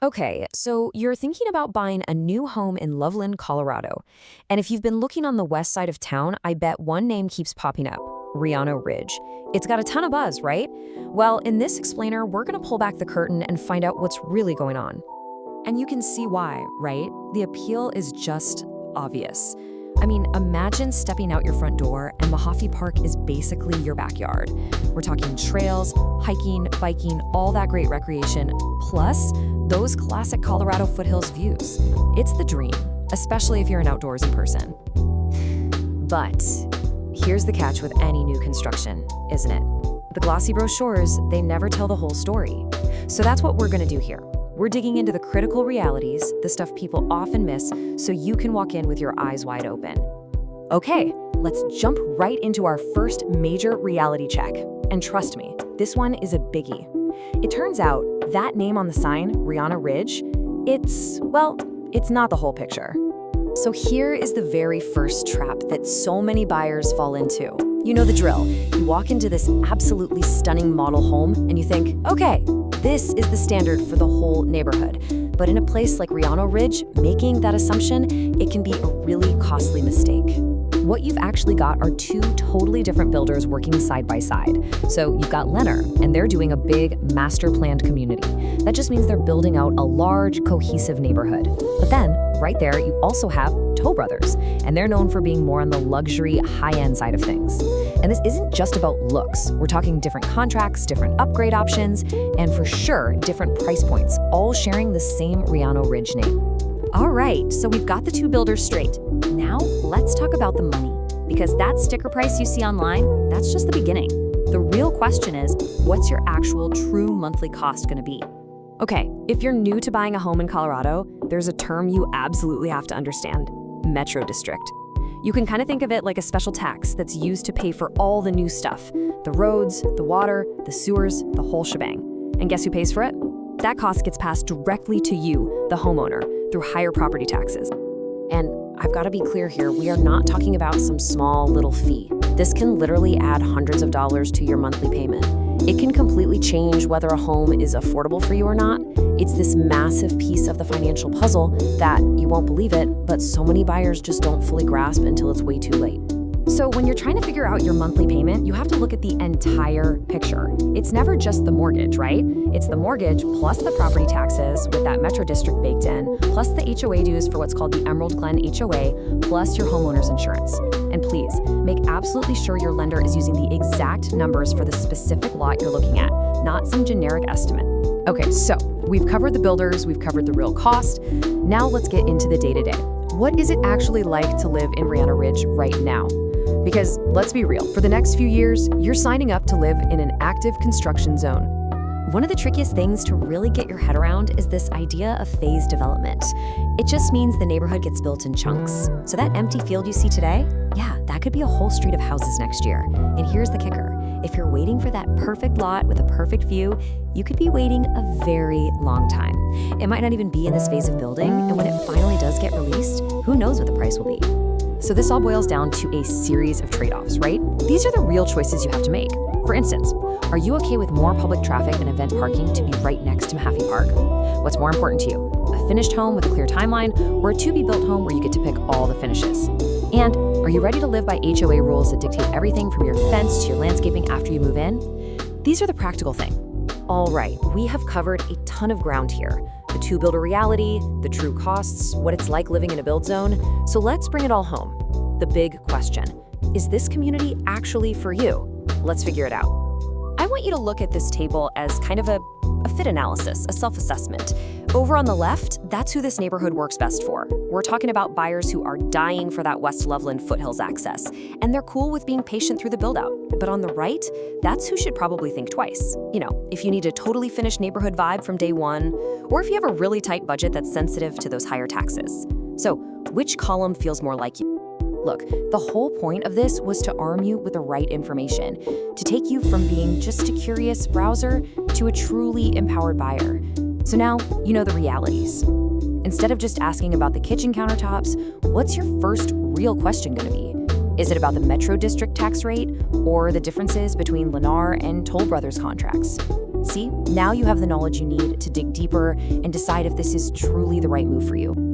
Okay, so you're thinking about buying a new home in Loveland, Colorado. And if you've been looking on the west side of town, I bet one name keeps popping up, Riano Ridge. It's got a ton of buzz, right? Well, in this explainer, we're going to pull back the curtain and find out what's really going on. And you can see why, right? The appeal is just obvious. I mean, imagine stepping out your front door and Mahaffey Park is basically your backyard. We're talking trails, hiking, biking, all that great recreation, plus those classic Colorado foothills views. It's the dream, especially if you're an outdoorsy person. But here's the catch with any new construction, isn't it? The glossy brochures, they never tell the whole story. So that's what we're gonna do here. We're digging into the critical realities, the stuff people often miss, so you can walk in with your eyes wide open. Okay, let's jump right into our first major reality check. And trust me, this one is a biggie. It turns out that name on the sign, Riano Ridge, it's not the whole picture. So here is the very first trap that so many buyers fall into. You know the drill. You walk into this absolutely stunning model home and you think, okay, this is the standard for the whole neighborhood. But in a place like Riano Ridge, making that assumption, it can be a really costly mistake. What you've actually got are two totally different builders working side by side. So you've got Lenner, and they're doing a big master-planned community. That just means they're building out a large, cohesive neighborhood. But then, right there, you also have Toll Brothers, and they're known for being more on the luxury, high-end side of things. And this isn't just about looks. We're talking different contracts, different upgrade options, and for sure, different price points, all sharing the same Riano Ridge name. All right, so we've got the two builders straight. Now, let's talk about the money, because that sticker price you see online, that's just the beginning. The real question is, what's your actual true monthly cost gonna be? Okay, if you're new to buying a home in Colorado, there's a term you absolutely have to understand: Metro District. You can kind of think of it like a special tax that's used to pay for all the new stuff: the roads, the water, the sewers, the whole shebang. And guess who pays for it? That cost gets passed directly to you, the homeowner, through higher property taxes. And I've got to be clear here, we are not talking about some small little fee. This can literally add hundreds of dollars to your monthly payment. It can completely change whether a home is affordable for you or not. It's this massive piece of the financial puzzle that, you won't believe it, but so many buyers just don't fully grasp until it's way too late. So when you're trying to figure out your monthly payment, you have to look at the entire picture. It's never just the mortgage, right? It's the mortgage plus the property taxes with that Metro District baked in, plus the HOA dues for what's called the Emerald Glen HOA, plus your homeowner's insurance. And please, make absolutely sure your lender is using the exact numbers for the specific lot you're looking at, not some generic estimate. Okay, so we've covered the builders, we've covered the real cost. Now let's get into the day-to-day. What is it actually like to live in Riano Ridge right now? Because let's be real, for the next few years, you're signing up to live in an active construction zone. One of the trickiest things to really get your head around is this idea of phased development. It just means the neighborhood gets built in chunks. So that empty field you see today, yeah, that could be a whole street of houses next year. And here's the kicker. If you're waiting for that perfect lot with a perfect view, you could be waiting a very long time. It might not even be in this phase of building, and when it finally does get released, who knows what the price will be. So this all boils down to a series of trade-offs, right? These are the real choices you have to make. For instance, are you okay with more public traffic and event parking to be right next to Mahaffey Park? What's more important to you, a finished home with a clear timeline, or a to-be-built home where you get to pick all the finishes? And are you ready to live by HOA rules that dictate everything from your fence to your landscaping after you move in? These are the practical things. All right, we have covered a ton of ground here. The two-builder reality, the true costs, what it's like living in a build zone. So let's bring it all home. The big question, is this community actually for you? Let's figure it out. I want you to look at this table as kind of a fit analysis, a self-assessment. Over on the left, that's who this neighborhood works best for. We're talking about buyers who are dying for that West Loveland foothills access, and they're cool with being patient through the build-out. But on the right, that's who should probably think twice. You know, if you need a totally finished neighborhood vibe from day one, or if you have a really tight budget that's sensitive to those higher taxes. So, which column feels more like you? Look, the whole point of this was to arm you with the right information, to take you from being just a curious browser to a truly empowered buyer. So now you know the realities. Instead of just asking about the kitchen countertops, what's your first real question going to be? Is it about the Metro District tax rate or the differences between Lennar and Toll Brothers contracts? See, now you have the knowledge you need to dig deeper and decide if this is truly the right move for you.